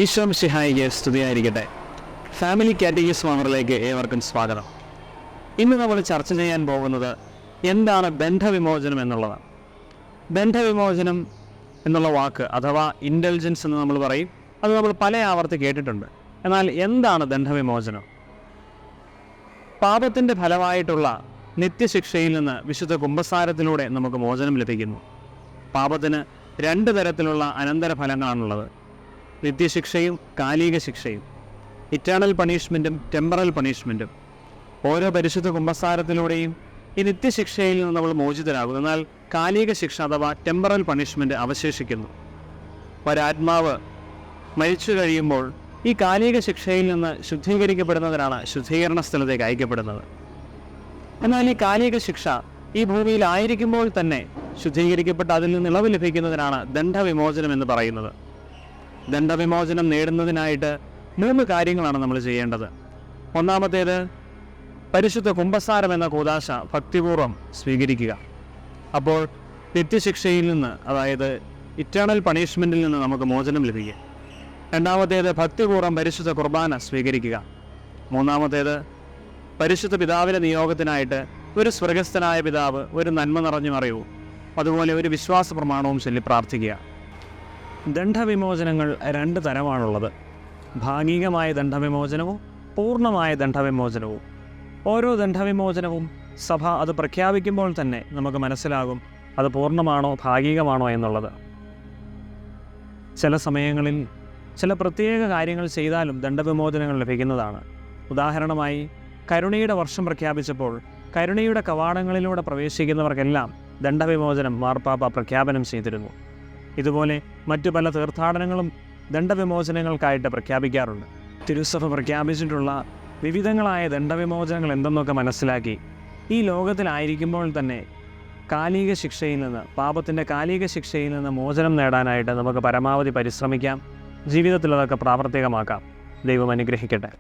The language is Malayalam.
ഈശോ മിശിഹായിക്ക് സ്തുതിയായിരിക്കട്ടെ. ഫാമിലി കാറ്റഗിസം അവറിലേക്ക് ഏവർക്കും സ്വാഗതം. ഇന്ന് നമ്മൾ ചർച്ച ചെയ്യാൻ പോകുന്നത് എന്താണ് ബന്ധവിമോചനം എന്നുള്ളതാണ്. ബന്ധവിമോചനം എന്നുള്ള വാക്ക് അഥവാ ഇൻ്റലിജൻസ് എന്ന് നമ്മൾ പറയും. അത് നമ്മൾ പല ആവർത്തി കേട്ടിട്ടുണ്ട്. എന്നാൽ എന്താണ് ബന്ധവിമോചനം? പാപത്തിൻ്റെ ഫലമായിട്ടുള്ള നിത്യശിക്ഷയിൽ നിന്ന് വിശുദ്ധ കുമ്പസാരത്തിലൂടെ നമുക്ക് മോചനം ലഭിക്കുന്നു. പാപത്തിന് രണ്ട് തരത്തിലുള്ള അനന്തരഫലങ്ങളാണുള്ളത്: നിത്യശിക്ഷയും കാലിക ശിക്ഷയും. ഇറ്റേണൽ പണിഷ്മെൻറ്റും ടെമ്പറൽ പണിഷ്മെൻറ്റും. ഓരോ പരിശുദ്ധ കുമ്പസാരത്തിലൂടെയും ഈ നിത്യശിക്ഷയിൽ നിന്ന് നമ്മൾ മോചിതരാകും. എന്നാൽ കാലിക ശിക്ഷ അഥവാ ടെമ്പറൽ പണിഷ്മെൻറ്റ് അവശേഷിക്കുന്നു. ഒരാത്മാവ് മരിച്ചു കഴിയുമ്പോൾ ഈ കാലിക ശിക്ഷയിൽ നിന്ന് ശുദ്ധീകരിക്കപ്പെടുന്നതിനാണ് ശുദ്ധീകരണ സ്ഥലത്തേക്ക് അയക്കപ്പെടുന്നത്. എന്നാൽ ഈ കാലിക ശിക്ഷ ഈ ഭൂമിയിലായിരിക്കുമ്പോൾ തന്നെ ശുദ്ധീകരിക്കപ്പെട്ട് അതിൽ നിന്ന് ഇളവ് ലഭിക്കുന്നതിനാണ് ദണ്ഡവിമോചനം എന്ന് പറയുന്നത്. ദണ്ഡവിമോചനം നേടുന്നതിനായിട്ട് 3 കാര്യങ്ങളാണ് നമ്മൾ ചെയ്യേണ്ടത്. ഒന്നാമത്തേത്, പരിശുദ്ധ കുമ്പസാരം എന്ന കൂദാശ ഭക്തിപൂർവ്വം സ്വീകരിക്കുക. അപ്പോൾ നിത്യശിക്ഷയിൽ നിന്ന്, അതായത് ഇറ്റേണൽ പണിഷ്മെൻറ്റിൽ നിന്ന് നമുക്ക് മോചനം ലഭിക്കും. രണ്ടാമത്തേത്, ഭക്തിപൂർവ്വം പരിശുദ്ധ കുർബാന സ്വീകരിക്കുക. മൂന്നാമത്തേത്, പരിശുദ്ധ പിതാവിൻ്റെ നിയോഗത്തിനായിട്ട് ഒരു സ്വർഗസ്ഥനായ പിതാവ് ഒരു നന്മ നിറഞ്ഞു അറിയൂ, അതുപോലെ ഒരു വിശ്വാസ പ്രമാണവും ചൊല്ലി പ്രാർത്ഥിക്കുക. ദണ്ഡവിമോചനങ്ങൾ 2 തരമാണുള്ളത്: ഭാഗികമായ ദണ്ഡവിമോചനവും പൂർണ്ണമായ ദണ്ഡവിമോചനവും. ഓരോ ദണ്ഡവിമോചനവും സഭ അത് പ്രഖ്യാപിക്കുമ്പോൾ തന്നെ നമുക്ക് മനസ്സിലാകും അത് പൂർണ്ണമാണോ ഭാഗികമാണോ എന്നുള്ളത്. ചില സമയങ്ങളിൽ ചില പ്രത്യേക കാര്യങ്ങൾ ചെയ്താലും ദണ്ഡവിമോചനങ്ങൾ ലഭിക്കുന്നതാണ്. ഉദാഹരണമായി, കരുണയുടെ വർഷം പ്രഖ്യാപിച്ചപ്പോൾ കരുണയുടെ കവാടങ്ങളിലൂടെ പ്രവേശിക്കുന്നവർക്കെല്ലാം ദണ്ഡവിമോചനം മാർപ്പാപ്പ പ്രഖ്യാപനം ചെയ്തിരുന്നു. ഇതുപോലെ മറ്റു പല തീർത്ഥാടനങ്ങളും ദണ്ഡവിമോചനങ്ങൾക്കായിട്ട് പ്രഖ്യാപിക്കാറുണ്ട്. തിരുസഭ പ്രഖ്യാപിച്ചിട്ടുള്ള വിവിധങ്ങളായ ദണ്ഡവിമോചനങ്ങൾ എന്തെന്നൊക്കെ മനസ്സിലാക്കി ഈ ലോകത്തിലായിരിക്കുമ്പോൾ തന്നെ കാലിക ശിക്ഷയിൽ നിന്ന്, പാപത്തിൻ്റെ കാലിക ശിക്ഷയിൽ നിന്ന് മോചനം നേടാനായിട്ട് നമുക്ക് പരമാവധി പരിശ്രമിക്കാം. ജീവിതത്തിൽ അതൊക്കെ പ്രാവർത്തികമാക്കാം. ദൈവം അനുഗ്രഹിക്കട്ടെ.